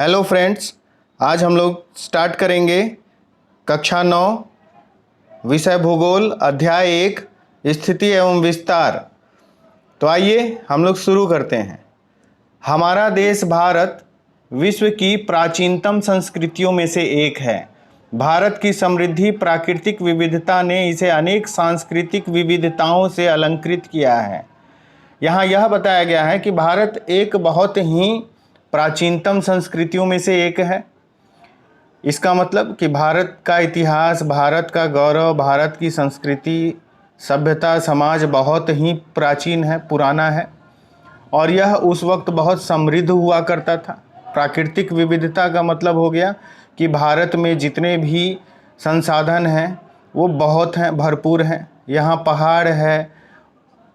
Hello friends, आज हम लोग स्टार्ट करेंगे कक्षा 9 विषय भूगोल अध्याय 1 स्थिति एवं विस्तार। तो आइए हम लोग शुरू करते हैं। हमारा देश भारत विश्व की प्राचीनतम संस्कृतियों में से एक है। भारत की समृद्धि प्राकृतिक विविधता ने इसे अनेक सांस्कृतिक विविधताओं से अलंकृत किया है। यहाँ यह बताया गया है कि भारत एक बहुत ही प्राचीनतम संस्कृतियों में से एक है। इसका मतलब कि भारत का इतिहास, भारत का गौरव, भारत की संस्कृति, सभ्यता, समाज बहुत ही प्राचीन है, पुराना है और यह उस वक्त बहुत समृद्ध हुआ करता था। प्राकृतिक विविधता का मतलब हो गया कि भारत में जितने भी संसाधन हैं वो बहुत हैं, भरपूर हैं। यहाँ पहाड़ है,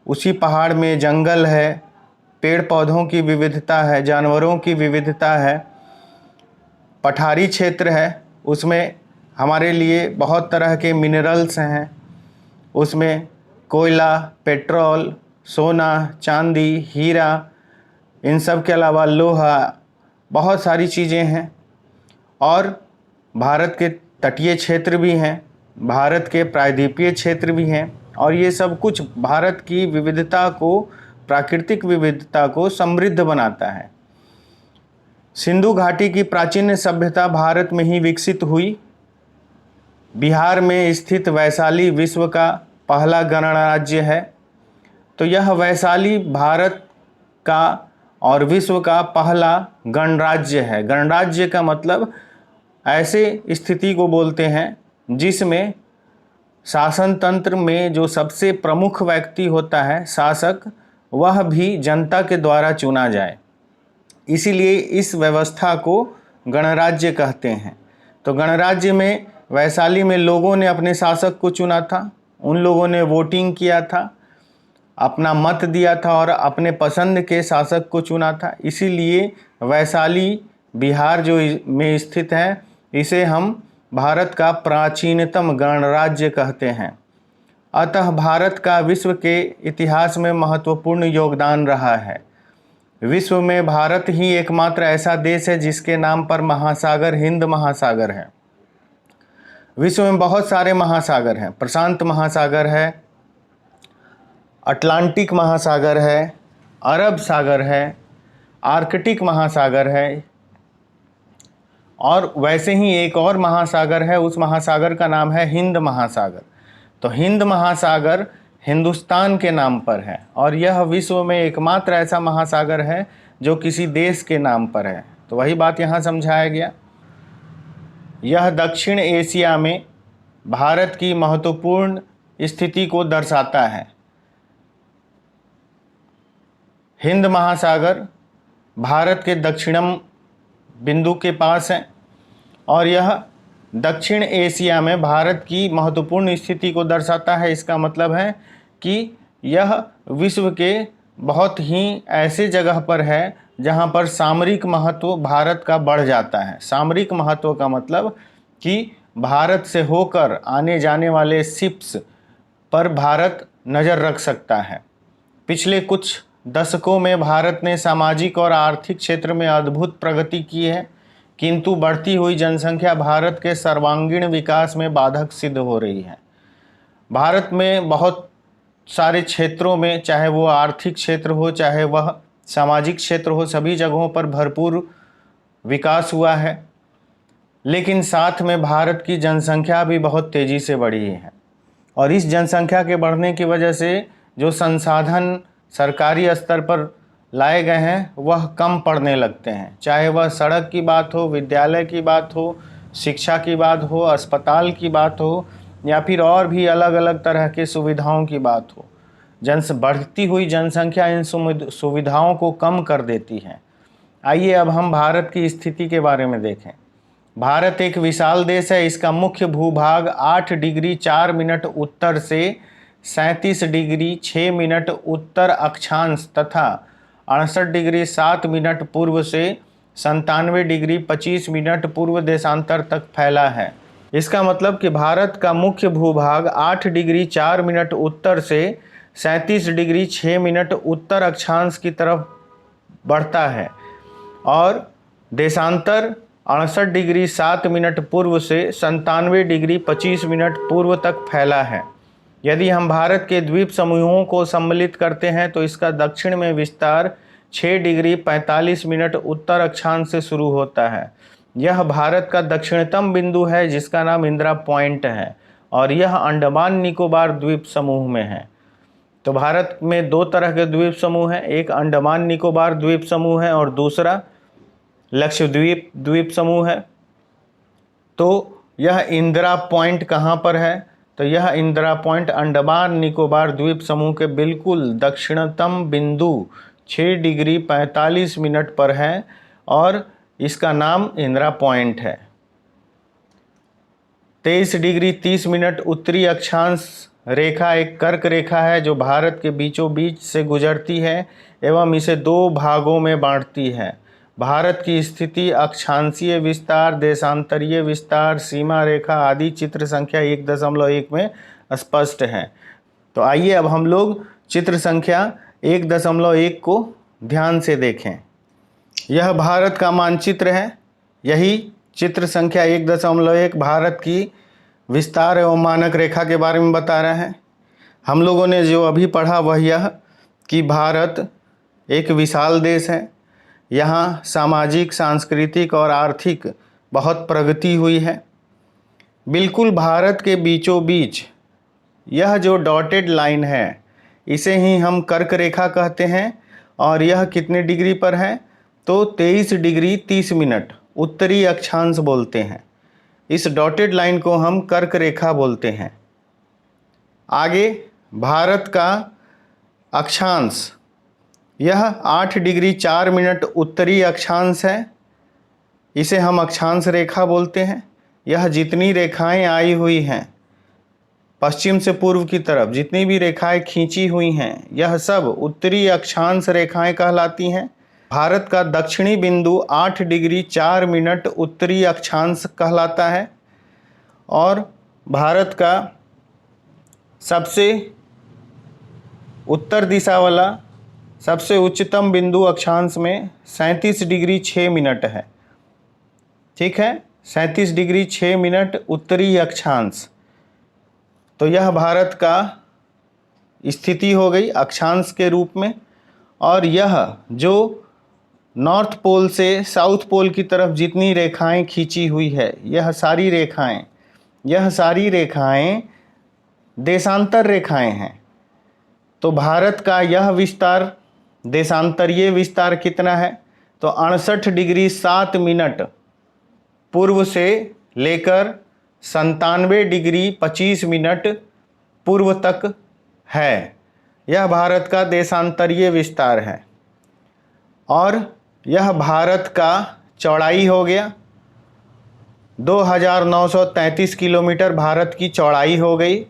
उसी पहाड़ में जंगल है, पेड़ पौधों की विविधता है, जानवरों की विविधता है। पठारी क्षेत्र है, उसमें हमारे लिए बहुत तरह के मिनरल्स हैं। उसमें कोयला, पेट्रोल, सोना, चांदी, हीरा, इन सब के अलावा लोहा, बहुत सारी चीज़ें हैं। और भारत के तटीय क्षेत्र भी हैं, भारत के प्रायद्वीपीय क्षेत्र भी हैं और ये सब कुछ भारत की विविधता को, प्राकृतिक विविधता को समृद्ध बनाता है। सिंधु घाटी की प्राचीन सभ्यता भारत में ही विकसित हुई। बिहार में स्थित वैशाली विश्व का पहला गणराज्य है। तो यह वैशाली भारत का और विश्व का पहला गणराज्य है। गणराज्य का मतलब ऐसे स्थिति को बोलते हैं जिसमें शासन तंत्र में जो सबसे प्रमुख व्यक्ति होता है, शासक, वह भी जनता के द्वारा चुना जाए। इसीलिए इस व्यवस्था को गणराज्य कहते हैं। तो गणराज्य में वैशाली में लोगों ने अपने शासक को चुना था, उन लोगों ने वोटिंग किया था, अपना मत दिया था और अपने पसंद के शासक को चुना था। इसीलिए वैशाली बिहार जो में स्थित है, इसे हम भारत का प्राचीनतम गणराज्य कहते हैं। अतः भारत का विश्व के इतिहास में महत्वपूर्ण योगदान रहा है। विश्व में भारत ही एकमात्र ऐसा देश है जिसके नाम पर महासागर हिंद महासागर है। विश्व में बहुत सारे महासागर हैं। प्रशांत महासागर है, अटलांटिक महासागर है, अरब सागर है, आर्कटिक महासागर है और वैसे ही एक और महासागर है, उस महासागर का नाम है हिंद महासागर। तो हिंद महासागर हिंदुस्तान के नाम पर है और यह विश्व में एकमात्र ऐसा महासागर है जो किसी देश के नाम पर है। तो वही बात यहाँ समझाया गया। यह दक्षिण एशिया में भारत की महत्वपूर्ण स्थिति को दर्शाता है। हिंद महासागर भारत के दक्षिणम बिंदु के पास है और यह दक्षिण एशिया में भारत की महत्वपूर्ण स्थिति को दर्शाता है। इसका मतलब है कि यह विश्व के बहुत ही ऐसे जगह पर है जहां पर सामरिक महत्व भारत का बढ़ जाता है। सामरिक महत्व का मतलब कि भारत से होकर आने जाने वाले शिप्स पर भारत नज़र रख सकता है। पिछले कुछ दशकों में भारत ने सामाजिक और आर्थिक क्षेत्र में अद्भुत प्रगति की है, किंतु बढ़ती हुई जनसंख्या भारत के सर्वांगीण विकास में बाधक सिद्ध हो रही है। भारत में बहुत सारे क्षेत्रों में, चाहे वो आर्थिक क्षेत्र हो, चाहे वह सामाजिक क्षेत्र हो, सभी जगहों पर भरपूर विकास हुआ है, लेकिन साथ में भारत की जनसंख्या भी बहुत तेज़ी से बढ़ी है और इस जनसंख्या के बढ़ने की वजह से जो संसाधन सरकारी स्तर पर लाए गए हैं वह कम पड़ने लगते हैं। चाहे वह सड़क की बात हो, विद्यालय की बात हो, शिक्षा की बात हो, अस्पताल की बात हो या फिर और भी अलग अलग तरह के सुविधाओं की बात हो। बढ़ती हुई जनसंख्या इन सुविधाओं को कम कर देती है। आइए अब हम भारत की स्थिति के बारे में देखें। भारत एक विशाल देश है। इसका मुख्य भूभाग 8 डिग्री 4 मिनट उत्तर से 37 डिग्री 6 मिनट उत्तर अक्षांश तथा 68 डिग्री 7 मिनट पूर्व से 97 डिग्री 25 मिनट पूर्व देशांतर तक फैला है। इसका मतलब कि भारत का मुख्य भूभाग 8 डिग्री 4 मिनट उत्तर से 37 डिग्री 6 मिनट उत्तर अक्षांश की तरफ बढ़ता है और देशांतर 68 डिग्री 7 मिनट पूर्व से 97 डिग्री 25 मिनट पूर्व तक फैला है। यदि हम भारत के द्वीप समूहों को सम्मिलित करते हैं तो इसका दक्षिण में विस्तार 6 डिग्री 45 मिनट उत्तर अक्षांश से शुरू होता है। यह भारत का दक्षिणतम बिंदु है जिसका नाम इंदिरा पॉइंट है और यह अंडमान निकोबार द्वीप समूह में है। तो भारत में दो तरह के द्वीप समूह हैं, एक अंडमान निकोबार द्वीप समूह है और दूसरा लक्षद्वीप द्वीप समूह है। तो यह इंदिरा पॉइंट कहाँ पर है? तो यह इंदिरा पॉइंट अंडमान निकोबार द्वीप समूह के बिल्कुल दक्षिणतम बिंदु 6 डिग्री 45 मिनट पर है और इसका नाम इंदिरा पॉइंट है। 23 डिग्री 30 मिनट उत्तरी अक्षांश रेखा एक कर्क रेखा है जो भारत के बीचों बीच से गुजरती है एवं इसे दो भागों में बांटती है। भारत की स्थिति, अक्षांशीय विस्तार, देशांतरीय विस्तार, सीमा रेखा आदि चित्र संख्या 1.1 में स्पष्ट है। तो आइए अब हम लोग चित्र संख्या 1.1 को ध्यान से देखें। यह भारत का मानचित्र है। यही चित्र संख्या 1.1 भारत की विस्तार एवं मानक रेखा के बारे में बता रहा है। हम लोगों ने जो अभी पढ़ा वह यह कि भारत एक विशाल देश है। यहाँ सामाजिक, सांस्कृतिक और आर्थिक बहुत प्रगति हुई है। बिल्कुल भारत के बीचों बीच यह जो डॉटेड लाइन है इसे ही हम कर्क रेखा कहते हैं और यह कितने डिग्री पर है? तो 23 डिग्री 30 मिनट उत्तरी अक्षांश बोलते हैं। इस डॉटेड लाइन को हम कर्क रेखा बोलते हैं। आगे भारत का अक्षांश यह 8 डिग्री 4 मिनट उत्तरी अक्षांश है। इसे हम अक्षांश रेखा बोलते हैं। यह जितनी रेखाएं आई हुई हैं पश्चिम से पूर्व की तरफ, जितनी भी रेखाएं खींची हुई हैं, यह सब उत्तरी अक्षांश रेखाएं कहलाती हैं। भारत का दक्षिणी बिंदु 8 डिग्री 4 मिनट उत्तरी अक्षांश कहलाता है और भारत का सबसे उत्तर दिशा वाला सबसे उच्चतम बिंदु अक्षांश में 37 डिग्री 6 मिनट है। ठीक है, 37 डिग्री 6 मिनट उत्तरी अक्षांश। तो यह भारत का स्थिति हो गई अक्षांश के रूप में। और यह जो नॉर्थ पोल से साउथ पोल की तरफ जितनी रेखाएं खींची हुई है, यह सारी रेखाएं देशांतर रेखाएं हैं। तो भारत का यह विस्तार, देशांतरीय विस्तार कितना है? तो 68 डिग्री 7 मिनट पूर्व से लेकर 97 डिग्री 25 मिनट पूर्व तक है। यह भारत का देशांतरीय विस्तार है। और यह भारत का चौड़ाई हो गया, 2933 किलोमीटर भारत की चौड़ाई हो गई।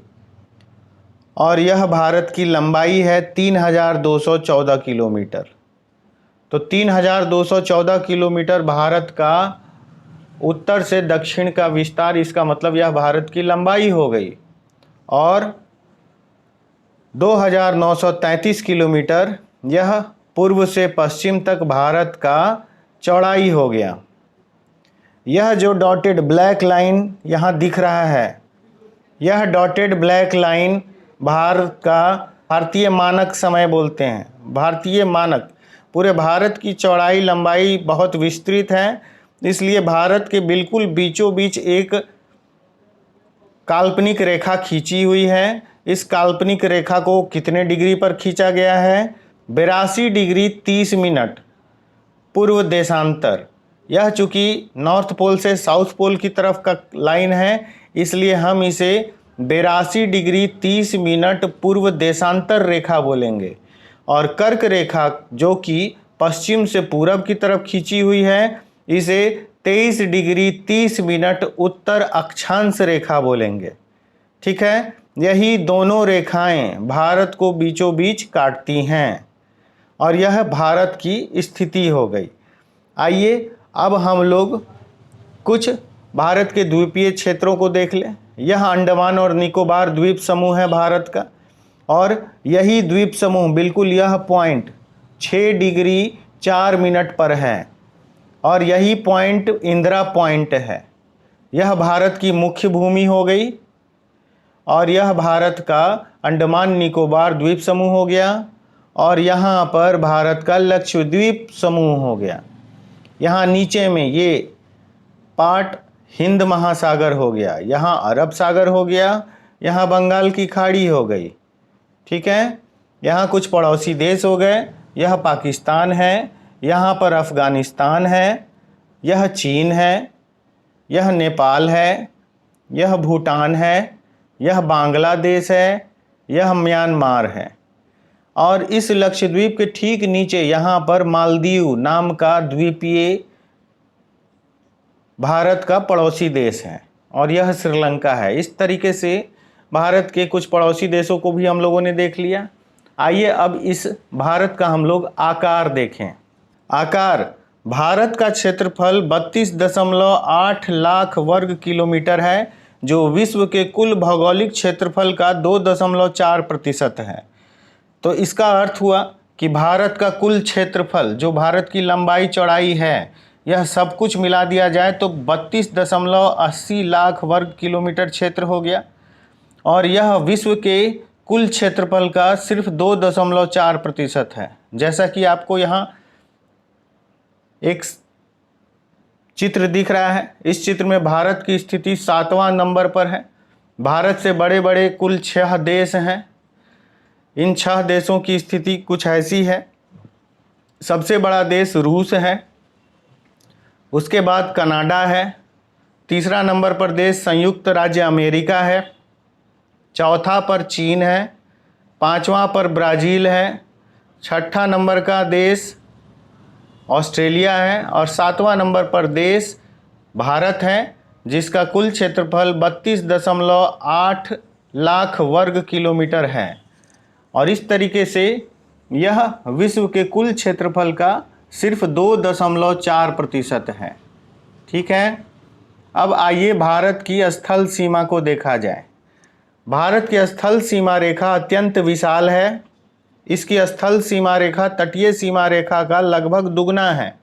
और यह भारत की लंबाई है 3214 किलोमीटर। तो 3214 किलोमीटर भारत का उत्तर से दक्षिण का विस्तार, इसका मतलब यह भारत की लंबाई हो गई। और 2933 किलोमीटर यह पूर्व से पश्चिम तक भारत का चौड़ाई हो गया। यह जो डॉटेड ब्लैक लाइन यहाँ दिख रहा है, यह डॉटेड ब्लैक लाइन भारत का भारतीय मानक समय बोलते हैं। भारतीय मानक, पूरे भारत की चौड़ाई लंबाई बहुत विस्तृत है, इसलिए भारत के बिल्कुल बीचों बीच एक काल्पनिक रेखा खींची हुई है। इस काल्पनिक रेखा को कितने डिग्री पर खींचा गया है? 82 डिग्री 30 मिनट पूर्व देशांतर। यह चूँकि नॉर्थ पोल से साउथ पोल की तरफ का लाइन है, इसलिए हम इसे 82 डिग्री 30 मिनट पूर्व देशांतर रेखा बोलेंगे। और कर्क रेखा जो कि पश्चिम से पूरब की तरफ खींची हुई है, इसे 23 डिग्री 30 मिनट उत्तर अक्षांश रेखा बोलेंगे। ठीक है, यही दोनों रेखाएं भारत को बीचों बीच काटती हैं और यह भारत की स्थिति हो गई। आइए अब हम लोग कुछ भारत के द्वीपीय क्षेत्रों को देख लें। यह अंडमान और निकोबार द्वीप समूह है भारत का, और यही द्वीप समूह बिल्कुल यह पॉइंट 6 डिग्री 4 मिनट पर है। और यही पॉइंट इंदिरा पॉइंट है। यह भारत की मुख्य भूमि हो गई और यह भारत का अंडमान निकोबार द्वीप समूह हो गया और यहाँ पर भारत का लक्षद्वीप समूह हो गया। यहाँ नीचे में ये पार्ट हिंद महासागर हो गया, यहाँ अरब सागर हो गया, यहाँ बंगाल की खाड़ी हो गई। ठीक है, यहाँ कुछ पड़ोसी देश हो गए, यह पाकिस्तान है, यहाँ पर अफ़गानिस्तान है, यह चीन है, यह नेपाल है, यह भूटान है, यह बांग्लादेश है, यह म्यांमार है। और इस लक्षद्वीप के ठीक नीचे यहाँ पर मालदीव नाम का द्वीपीय भारत का पड़ोसी देश है और यह श्रीलंका है। इस तरीके से भारत के कुछ पड़ोसी देशों को भी हम लोगों ने देख लिया। आइए अब इस भारत का हम लोग आकार देखें। आकार, भारत का क्षेत्रफल 32.8 लाख वर्ग किलोमीटर है, जो विश्व के कुल भौगोलिक क्षेत्रफल का 2.4% है। तो इसका अर्थ हुआ कि भारत का कुल क्षेत्रफल, जो भारत की लंबाई चौड़ाई है, यह सब कुछ मिला दिया जाए तो 32.80 लाख वर्ग किलोमीटर क्षेत्र हो गया और यह विश्व के कुल क्षेत्रफल का सिर्फ 2.4% है। जैसा कि आपको यहाँ एक चित्र दिख रहा है, इस चित्र में भारत की स्थिति 7वां नंबर पर है। भारत से बड़े बड़े कुल 6 देश हैं। इन 6 देशों की स्थिति कुछ ऐसी है। सबसे बड़ा देश रूस है, उसके बाद कनाडा है, तीसरा नंबर पर देश संयुक्त राज्य अमेरिका है, चौथा पर चीन है, पांचवा पर ब्राज़ील है, छठा नंबर का देश ऑस्ट्रेलिया है और 7वां नंबर पर देश भारत है, जिसका कुल क्षेत्रफल 32.8 लाख वर्ग किलोमीटर है। और इस तरीके से यह विश्व के कुल क्षेत्रफल का सिर्फ 2.4% है। ठीक है, अब आइए भारत की स्थल सीमा को देखा जाए। भारत की स्थल सीमा रेखा अत्यंत विशाल है। इसकी स्थल सीमा रेखा तटीय सीमा रेखा का लगभग दुगना है।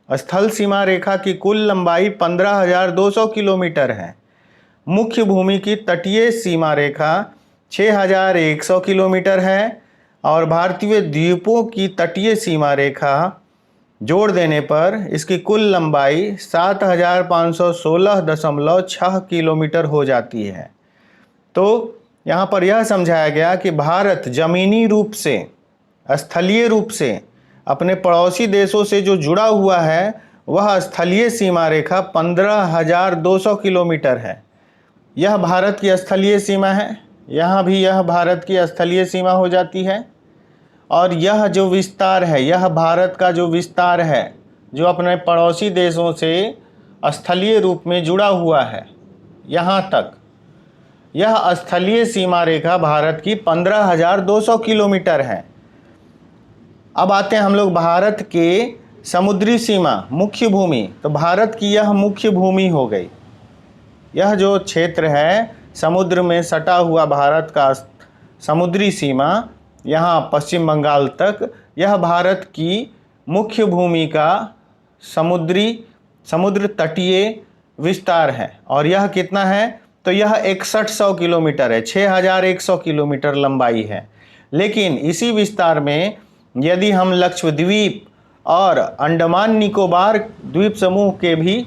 स्थल सीमा रेखा की कुल लंबाई 15,200 किलोमीटर है। मुख्य भूमि की तटीय सीमा रेखा 6,100 किलोमीटर है और भारतीय द्वीपों की तटीय सीमा रेखा जोड़ देने पर इसकी कुल लंबाई 7,516.6 किलोमीटर हो जाती है। तो यहाँ पर यह समझाया गया कि भारत जमीनी रूप से, स्थलीय रूप से अपने पड़ोसी देशों से जो जुड़ा हुआ है, वह स्थलीय सीमा रेखा 15,200 किलोमीटर है। यह भारत की स्थलीय सीमा है। यहाँ भी यह भारत की स्थलीय सीमा हो जाती है और यह जो विस्तार है, यह भारत का जो विस्तार है, जो अपने पड़ोसी देशों से स्थलीय रूप में जुड़ा हुआ है, यहाँ तक, यह स्थलीय सीमा रेखा भारत की 15,200 किलोमीटर है। अब आते हैं हम लोग भारत के समुद्री सीमा, मुख्य भूमि। तो भारत की यह मुख्य भूमि हो गई। यह जो क्षेत्र है समुद्र में सटा हुआ भारत का समुद्री सीमा, यहाँ पश्चिम बंगाल तक, यह भारत की मुख्य भूमि का समुद्र तटीय विस्तार है। और यह कितना है? तो यह 6100 किलोमीटर है, 6100 किलोमीटर लंबाई है। लेकिन इसी विस्तार में यदि हम लक्षद्वीप और अंडमान निकोबार द्वीप समूह के भी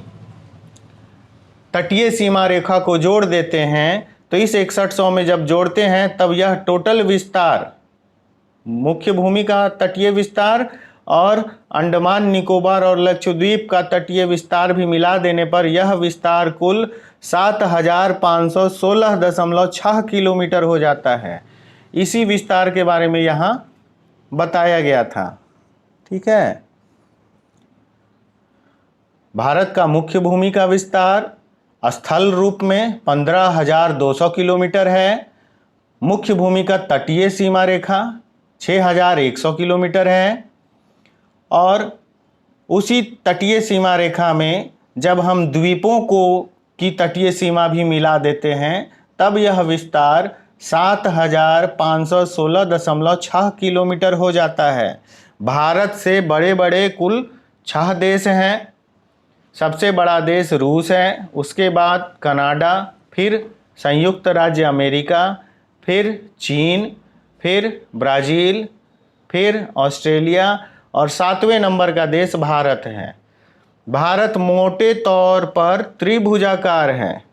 तटीय सीमा रेखा को जोड़ देते हैं, तो इस 6100 में जब जोड़ते हैं तब यह टोटल विस्तार, मुख्य भूमि का तटीय विस्तार और अंडमान निकोबार और लक्षद्वीप का तटीय विस्तार भी मिला देने पर यह विस्तार कुल 7,516.6 किलोमीटर हो जाता है। इसी विस्तार के बारे में यहाँ बताया गया था। ठीक है, भारत का मुख्य भूमि का विस्तार स्थल रूप में 15,200 किलोमीटर है। मुख्य भूमि का तटीय सीमा रेखा 6,100 किलोमीटर है और उसी तटीय सीमा रेखा में जब हम द्वीपों की तटीय सीमा भी मिला देते हैं तब यह विस्तार 7,516.6 किलोमीटर हो जाता है। भारत से बड़े बड़े कुल 6 देश हैं। सबसे बड़ा देश रूस है, उसके बाद कनाडा, फिर संयुक्त राज्य अमेरिका, फिर चीन, फिर ब्राज़ील, फिर ऑस्ट्रेलिया और 7वें नंबर का देश भारत है। भारत मोटे तौर पर त्रिभुजाकार है,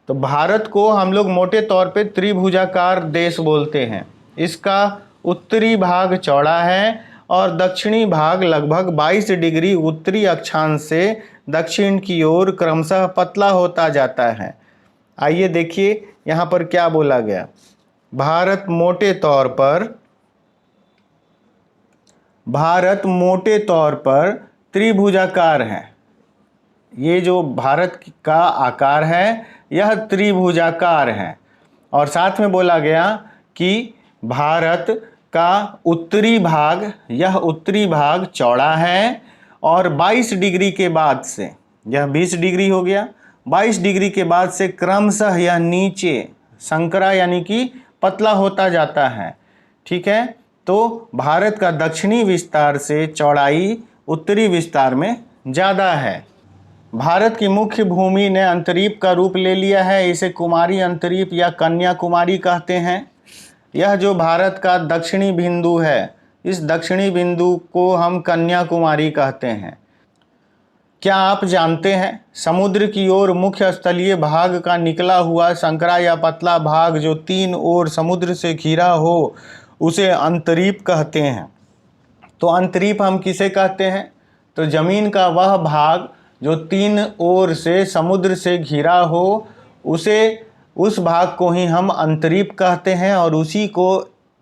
तो भारत को हम लोग मोटे तौर पे त्रिभुजाकार देश बोलते हैं। इसका उत्तरी भाग चौड़ा है और दक्षिणी भाग लगभग 22 डिग्री उत्तरी अक्षांश से दक्षिण की ओर क्रमशः पतला होता जाता है। आइए देखिए यहाँ पर क्या बोला गया। भारत मोटे तौर पर त्रिभुजाकार है। ये जो भारत का आकार है यह त्रिभुजाकार है। और साथ में बोला गया कि भारत का उत्तरी भाग चौड़ा है और 22 डिग्री के बाद से, यह 20 डिग्री हो गया, 22 डिग्री के बाद से क्रमशः यह नीचे संकरा यानी कि पतला होता जाता है। ठीक है, तो भारत का दक्षिणी विस्तार से चौड़ाई उत्तरी विस्तार में ज़्यादा है। भारत की मुख्य भूमि ने अंतरीप का रूप ले लिया है। इसे कुमारी अंतरीप या कन्याकुमारी कहते हैं। यह जो भारत का दक्षिणी बिंदु है, इस दक्षिणी बिंदु को हम कन्याकुमारी कहते हैं। क्या आप जानते हैं समुद्र की ओर मुख्य स्थलीय भाग का निकला हुआ संकरा या पतला भाग जो 3 ओर समुद्र से घिरा हो उसे अंतरीप कहते हैं। तो अंतरीप हम किसे कहते हैं? तो जमीन का वह भाग जो 3 ओर से समुद्र से घिरा हो उस भाग को ही हम अंतरीप कहते हैं और उसी को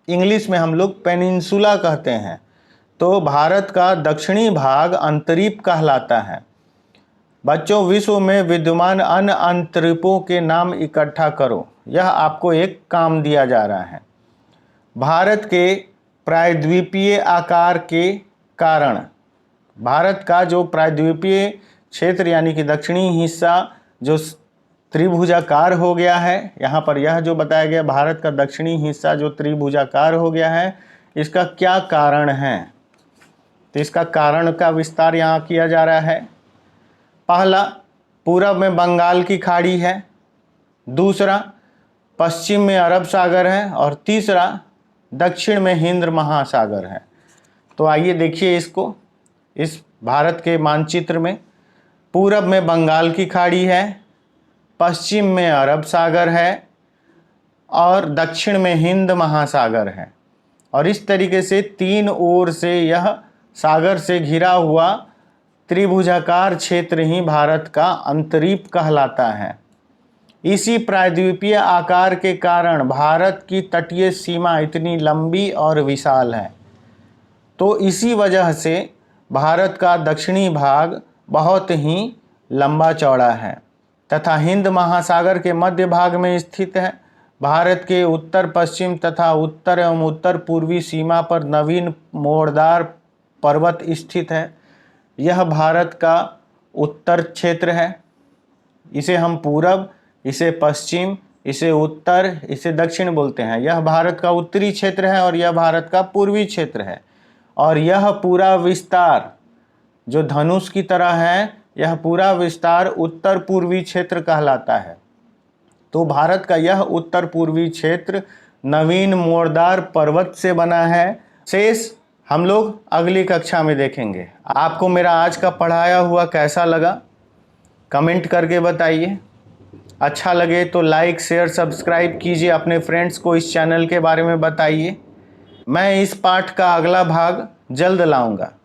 इंग्लिश में हम लोग पेनिनसुला कहते हैं। तो भारत का दक्षिणी भाग अंतरीप कहलाता है। बच्चों, विश्व में विद्यमान अन्य अंतरीपों के नाम इकट्ठा करो। यह आपको एक काम दिया जा रहा है। भारत के प्रायद्वीपीय आकार के कारण भारत का जो प्रायद्वीपीय क्षेत्र यानी कि दक्षिणी हिस्सा जो त्रिभुजाकार हो गया है, यहाँ पर यह जो बताया गया भारत का दक्षिणी हिस्सा जो त्रिभुजाकार हो गया है, इसका क्या कारण है? तो इसका कारण का विस्तार यहाँ किया जा रहा है। पहला, पूरब में बंगाल की खाड़ी है। दूसरा, पश्चिम में अरब सागर है और तीसरा, दक्षिण में हिंद महासागर है। तो आइए देखिए इसको, इस भारत के मानचित्र में पूरब में बंगाल की खाड़ी है, पश्चिम में अरब सागर है और दक्षिण में हिंद महासागर है। और इस तरीके से 3 ओर से यह सागर से घिरा हुआ त्रिभुजाकार क्षेत्र ही भारत का अंतरीप कहलाता है। इसी प्रायद्वीपीय आकार के कारण भारत की तटीय सीमा इतनी लंबी और विशाल है। तो इसी वजह से भारत का दक्षिणी भाग बहुत ही लंबा चौड़ा है तथा हिंद महासागर के मध्य भाग में स्थित है। भारत के उत्तर पश्चिम तथा उत्तर एवं उत्तर पूर्वी सीमा पर नवीन मोड़दार पर्वत स्थित है। यह भारत का उत्तर क्षेत्र है। इसे हम पूरब, इसे पश्चिम, इसे उत्तर, इसे दक्षिण बोलते हैं। यह भारत का उत्तरी क्षेत्र है और यह भारत का पूर्वी क्षेत्र है। और यह पूरा विस्तार जो धनुष की तरह है, यह पूरा विस्तार उत्तर पूर्वी क्षेत्र कहलाता है। तो भारत का यह उत्तर पूर्वी क्षेत्र नवीन मोड़दार पर्वत से बना है। शेष हम लोग अगली कक्षा में देखेंगे। आपको मेरा आज का पढ़ाया हुआ कैसा लगा कमेंट करके बताइए। अच्छा लगे तो लाइक, शेयर, सब्सक्राइब कीजिए। अपने फ्रेंड्स को इस चैनल के बारे में बताइए। मैं इस पाठ का अगला भाग जल्द लाऊंगा।